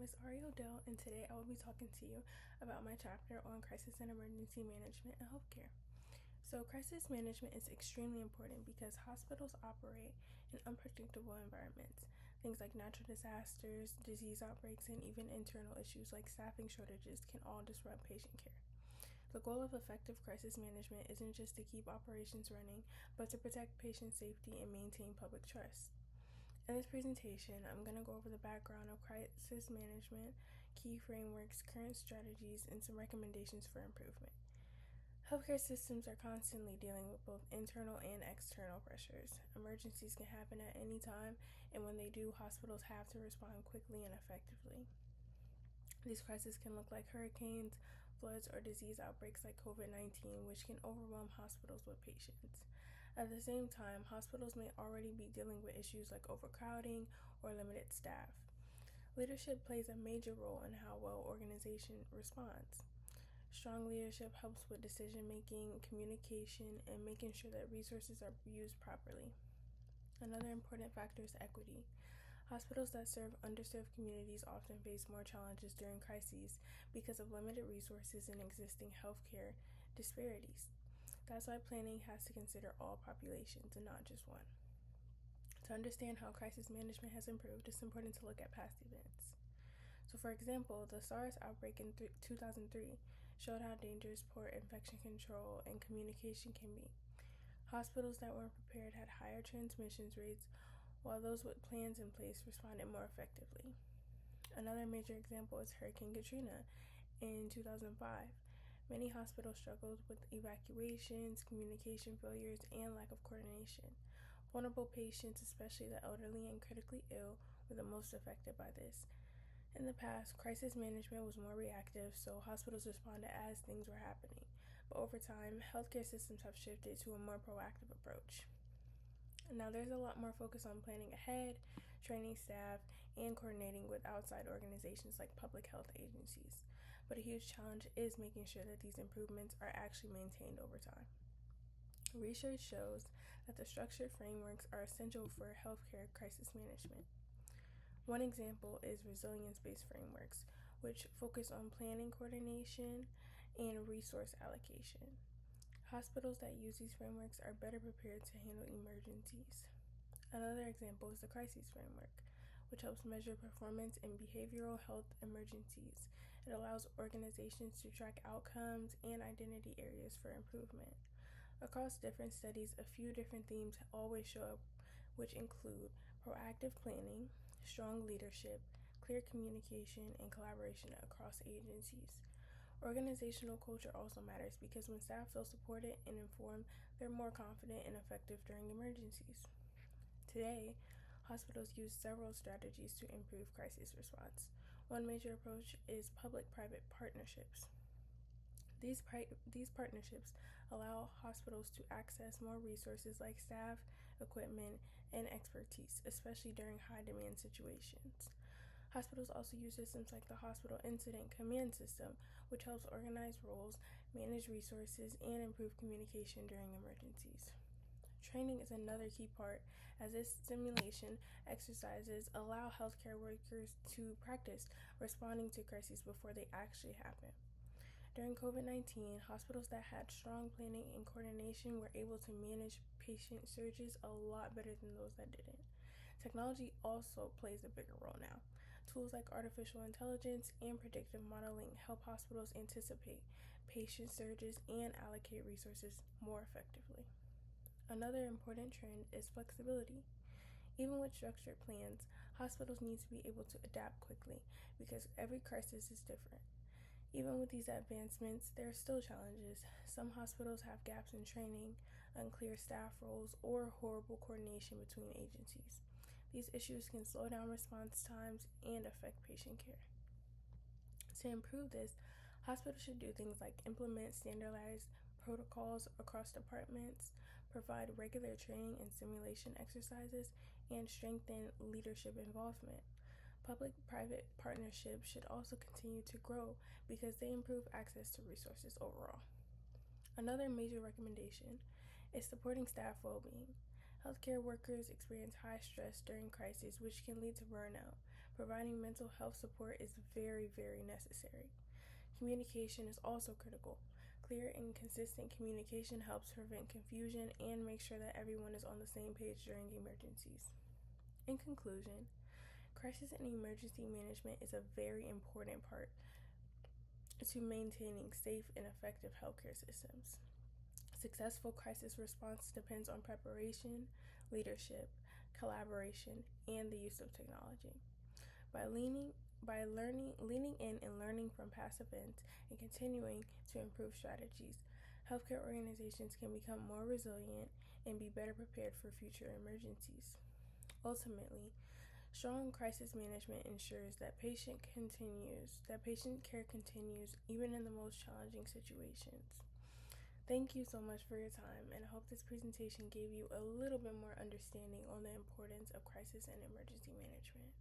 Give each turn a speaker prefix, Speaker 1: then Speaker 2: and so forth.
Speaker 1: name is Ari Odell, and today I will be talking to you about my chapter on crisis and emergency management in healthcare. So, crisis management is extremely important because hospitals operate in unpredictable environments. Things like natural disasters, disease outbreaks, and even internal issues like staffing shortages can all disrupt patient care. The goal of effective crisis management isn't just to keep operations running, but to protect patient safety and maintain public trust. In this presentation, I'm going to go over the background of crisis management, key frameworks, current strategies, and some recommendations for improvement. Healthcare systems are constantly dealing with both internal and external pressures. Emergencies can happen at any time, and when they do, hospitals have to respond quickly and effectively. These crises can look like hurricanes, floods, or disease outbreaks like COVID-19, which can overwhelm hospitals with patients. At the same time, hospitals may already be dealing with issues like overcrowding or limited staff. Leadership plays a major role in how well organization responds. Strong leadership helps with decision-making, communication, and making sure that resources are used properly. Another important factor is equity. Hospitals that serve underserved communities often face more challenges during crises because of limited resources and existing healthcare disparities. That's why planning has to consider all populations and not just one. To understand how crisis management has improved, it's important to look at past events. So, for example, the SARS outbreak in 2003 showed how dangerous poor infection control and communication can be. Hospitals that weren't prepared had higher transmission rates, while those with plans in place responded more effectively. Another major example is Hurricane Katrina in 2005. Many hospitals struggled with evacuations, communication failures, and lack of coordination. Vulnerable patients, especially the elderly and critically ill, were the most affected by this. In the past, crisis management was more reactive, so hospitals responded as things were happening. But over time, healthcare systems have shifted to a more proactive approach. Now, there's a lot more focus on planning ahead, training staff, and coordinating with outside organizations like public health agencies. But a huge challenge is making sure that these improvements are actually maintained over time. Research shows that the structured frameworks are essential for healthcare crisis management. One example is resilience-based frameworks, which focus on planning coordination and resource allocation. Hospitals that use these frameworks are better prepared to handle emergencies. Another example is the crises framework, which helps measure performance in behavioral health emergencies. It allows organizations to track outcomes and identity areas for improvement. Across different studies, a few different themes always show up, which include proactive planning, strong leadership, clear communication, and collaboration across agencies. Organizational culture also matters because when staff feel supported and informed, they're more confident and effective during emergencies. Today, hospitals use several strategies to improve crisis response. One major approach is public-private partnerships. These partnerships allow hospitals to access more resources like staff, equipment, and expertise, especially during high-demand situations. Hospitals also use systems like the Hospital Incident Command System, which helps organize roles, manage resources, and improve communication during emergencies. Training is another key part, as this simulation exercises allow healthcare workers to practice responding to crises before they actually happen. During COVID-19, hospitals that had strong planning and coordination were able to manage patient surges a lot better than those that didn't. Technology also plays a bigger role now. Tools like artificial intelligence and predictive modeling help hospitals anticipate patient surges and allocate resources more effectively. Another important trend is flexibility. Even with structured plans, hospitals need to be able to adapt quickly because every crisis is different. Even with these advancements, there are still challenges. Some hospitals have gaps in training, unclear staff roles, or horrible coordination between agencies. These issues can slow down response times and affect patient care. To improve this, hospitals should do things like implement standardized protocols across departments, provide regular training and simulation exercises, and strengthen leadership involvement. Public-private partnerships should also continue to grow because they improve access to resources overall. Another major recommendation is supporting staff well-being. Healthcare workers experience high stress during crises, which can lead to burnout. Providing mental health support is very, very necessary. Communication is also critical. Clear and consistent communication helps prevent confusion and make sure that everyone is on the same page during emergencies. In conclusion, crisis and emergency management is a very important part to maintaining safe and effective healthcare systems. Successful crisis response depends on preparation, leadership, collaboration, and the use of technology. By leaning in and learning from past events and continuing to improve strategies, healthcare organizations can become more resilient and be better prepared for future emergencies. Ultimately, strong crisis management ensures that patient care continues even in the most challenging situations. Thank you so much for your time, and I hope this presentation gave you a little bit more understanding on the importance of crisis and emergency management.